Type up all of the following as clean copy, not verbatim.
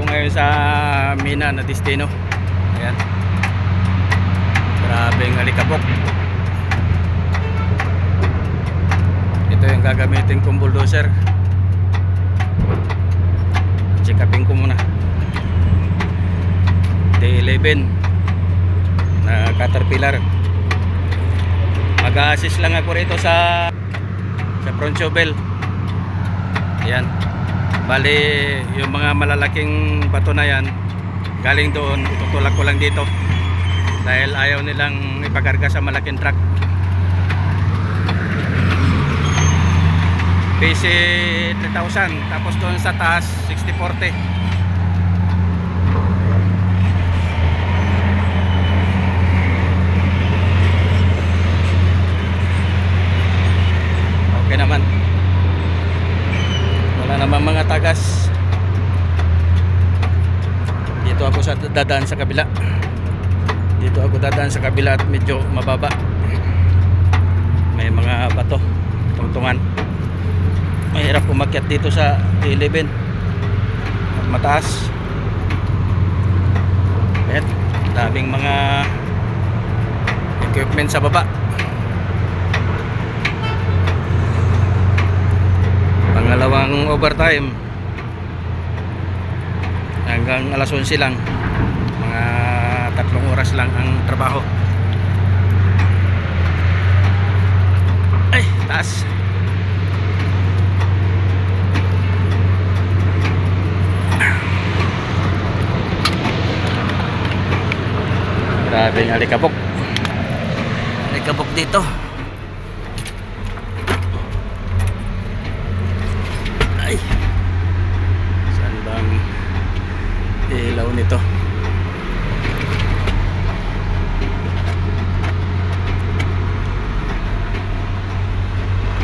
ngayon sa Mina na destino. Ayan. Grabeng alikabok. Ito yung gagamitin kong bulldozer. Check upin ko muna. D11 na Caterpillar. Mag-a-assist lang ako rito sa front shovel. Ayan. Bali, yung mga malalaking bato na yan, galing doon, itutulak ko lang dito. Dahil ayaw nilang ipakarga sa malaking truck. PC 3,000. Tapos doon sa taas, 6040. Okay naman. Wala namang mga tagas. Dito ako dadaan sa kabila. Dito ako dadaan sa kabila at medyo mababa. May mga bato, tungtungan. Mahirap umakyat dito sa D11. Mataas. Ayan, daming mga equipment sa baba. Pangalawang overtime hanggang alas 11 lang, mga 3 oras lang ang trabaho. Ay, taas. Grabeng alikabok. Alikabok dito. Ay, saan bang ilaw nito?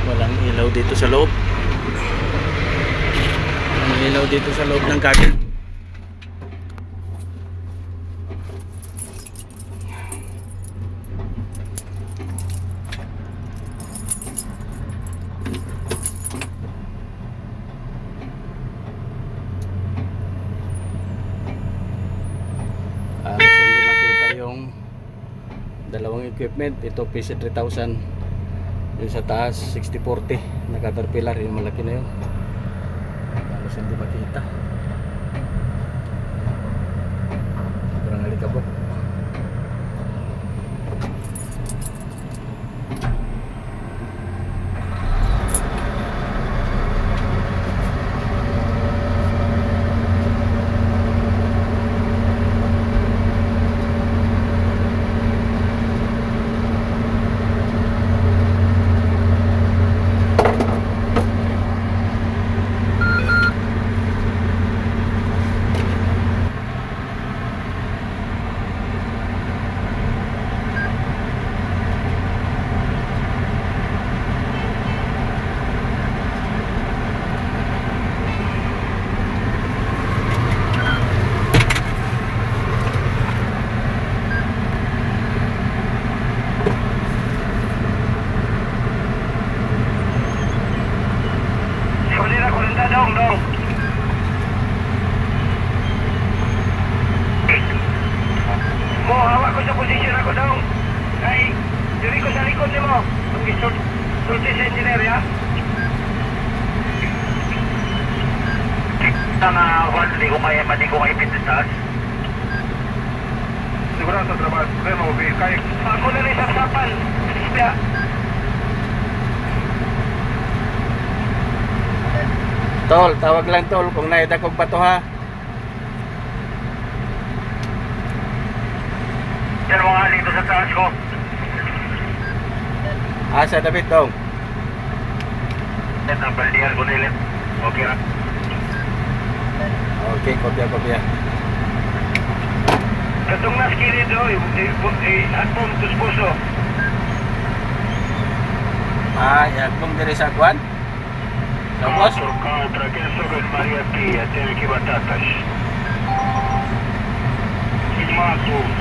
Walang ilaw dito sa loob. Walang ilaw dito sa loob ng cabin. Hindi makita yung dalawang equipment. Ito PC 3000, yung sa taas 6040 na Caterpillar, yung malaki na yun. Halos hindi makita. Sobrang alikabok. Dong. Mo hawak ko sa posisyon ako dong. Ay, diri ko sa likod mo. Ang sulti sa engineer ya. Sana hindi ko kaya pintas. Sigurado sa trabaho. Kaya mo kaya. Ako na rin sa sapan. Ya. Tol, tawag lang tol kung naida kong bato ha. Yan mga dito sa taas ko. Asa David dong. Yan ang baldihan ko nila. Okay na. Okay, kopya. Katong nas kiri do, atpong tuspuso. Yan pong diri sa kwan. Tapos? Contra que sobre Maria Pia, tiene que batatas. Mato.